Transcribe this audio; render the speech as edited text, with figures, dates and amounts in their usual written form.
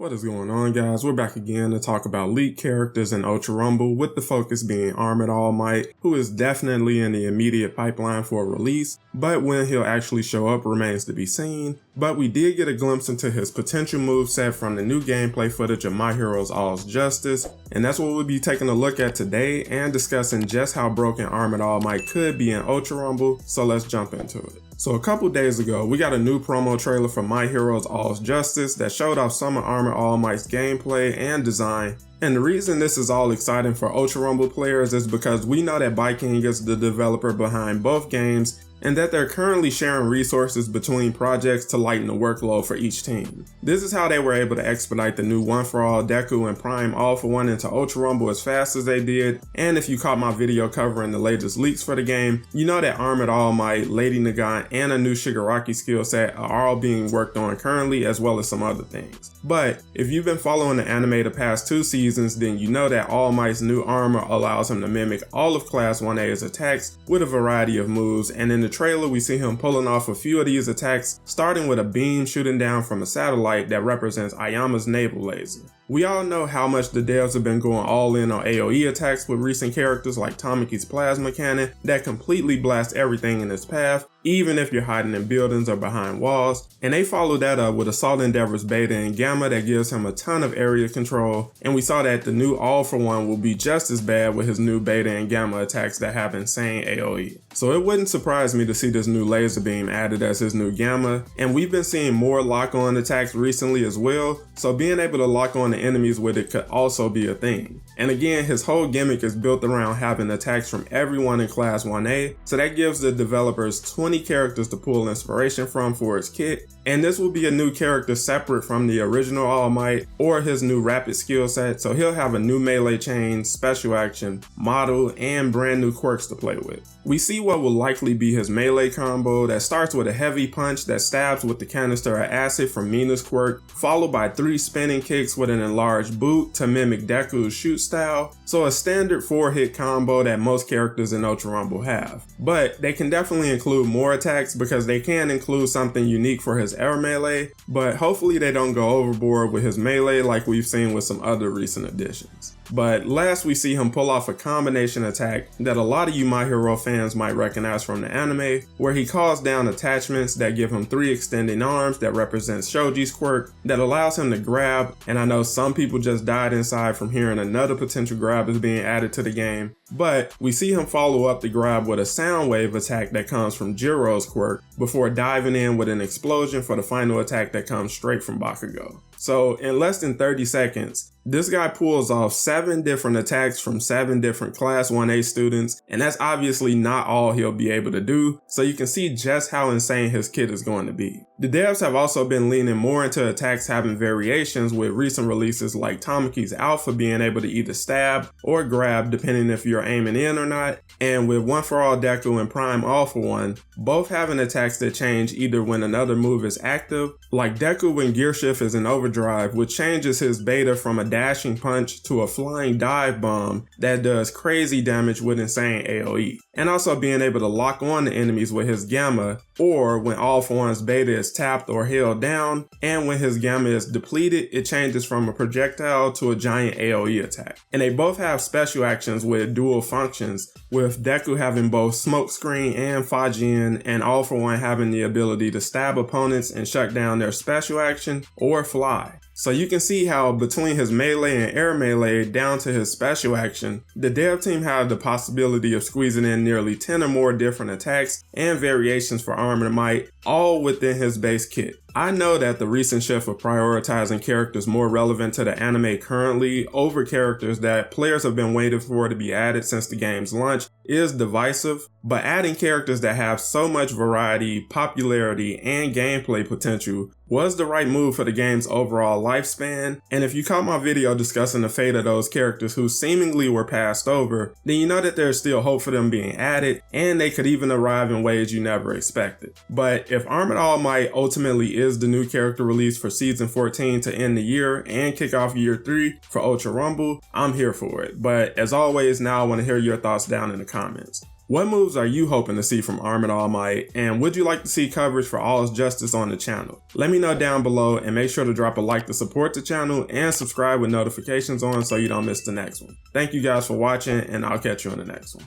What is going on, guys? We're back again to talk about leaked characters in Ultra Rumble, with the focus being Armored All Might, who is definitely in the immediate pipeline for release, but when he'll actually show up remains to be seen. But we did get a glimpse into his potential moveset from the new gameplay footage of My Hero's All's Justice, and that's what we'll be taking a look at today and discussing just how broken Armored All Might could be in Ultra Rumble, so let's jump into it. So a couple days ago, we got a new promo trailer for My Hero's All's Justice that showed off some of Armored All Might's gameplay and design. And the reason this is all exciting for Ultra Rumble players is because we know that Byking is the developer behind both games, and that they're currently sharing resources between projects to lighten the workload for each team. This is how they were able to expedite the new One For All, Deku, and Prime All For One into Ultra Rumble as fast as they did, and if you caught my video covering the latest leaks for the game, you know that Armored All Might, Lady Nagant, and a new Shigaraki skill set are all being worked on currently, as well as some other things. But if you've been following the anime the past 2 seasons, then you know that All Might's new armor allows him to mimic all of Class 1A's attacks with a variety of moves, and in the trailer we see him pulling off a few of these attacks, starting with a beam shooting down from a satellite that represents Aoyama's naval laser. We all know how much the devs have been going all in on AoE attacks with recent characters like Tamaki's plasma cannon that completely blast everything in its path, even if you're hiding in buildings or behind walls, and they follow that up with Assault Endeavor's Beta and Gamma that gives him a ton of area control, and we saw that the new All For One will be just as bad with his new Beta and Gamma attacks that have insane AoE. So it wouldn't surprise me to see this new laser beam added as his new Gamma, and we've been seeing more lock-on attacks recently as well, so being able to lock on the enemies with it could also be a thing. And again, his whole gimmick is built around having attacks from everyone in Class 1A, so that gives the developers 20 characters to pull inspiration from for his kit, and this will be a new character separate from the original All Might or his new rapid skill set, so he'll have a new melee chain, special action, model, and brand new quirks to play with. We see what will likely be his melee combo that starts with a heavy punch that stabs with the canister of acid from Mina's quirk, followed by 3 spinning kicks with an enlarged boot to mimic Deku's shoot style, so a standard 4-hit combo that most characters in Ultra Rumble have. But they can definitely include more attacks because they can include something unique for his air melee, but hopefully they don't go overboard with his melee like we've seen with some other recent additions. But last we see him pull off a combination attack that a lot of you My Hero fans might recognize from the anime, where he calls down attachments that give him 3 extending arms that represents Shoji's quirk that allows him to grab, and I know some people just died inside from hearing another potential grab is being added to the game, but we see him follow up the grab with a sound wave attack that comes from Jiro's quirk before diving in with an explosion for the final attack that comes straight from Bakugo. So in less than 30 seconds, this guy pulls off 7 different attacks from 7 different Class 1A students, and that's obviously not all he'll be able to do, so you can see just how insane his kit is going to be. The devs have also been leaning more into attacks having variations, with recent releases like Tamaki's Alpha being able to either stab or grab depending if you're aiming in or not, and with One For All Deku and Prime All For One, both having attacks that change either when another move is active, like Deku when Gear Shift is in overdrive, which changes his beta from a dashing punch to a flying dive bomb that does crazy damage with insane AoE, and also being able to lock on the enemies with his Gamma, or when All For One's beta is tapped or held down, and when his Gamma is depleted, it changes from a projectile to a giant AoE attack. And they both have special actions with dual functions, with Deku having both Smokescreen and Fajin, and All For One having the ability to stab opponents and shut down their special action or fly. So you can see how between his melee and air melee down to his special action, the dev team had the possibility of squeezing in nearly 10 or more different attacks and variations for Armored Might, all within his base kit. I know that the recent shift of prioritizing characters more relevant to the anime currently over characters that players have been waiting for to be added since the game's launch is divisive, but adding characters that have so much variety, popularity, and gameplay potential was the right move for the game's overall lifespan. And if you caught my video discussing the fate of those characters who seemingly were passed over, then you know that there's still hope for them being added, and they could even arrive in ways you never expected. But if Armored All Might ultimately is the new character release for Season 14 to end the year and kick off Year 3 for Ultra Rumble, I'm here for it. But as always, now I want to hear your thoughts down in the comments. What moves are you hoping to see from Armored All Might, and would you like to see coverage for All's Justice on the channel? Let me know down below, and make sure to drop a like to support the channel and subscribe with notifications on so you don't miss the next one. Thank you guys for watching, and I'll catch you in the next one.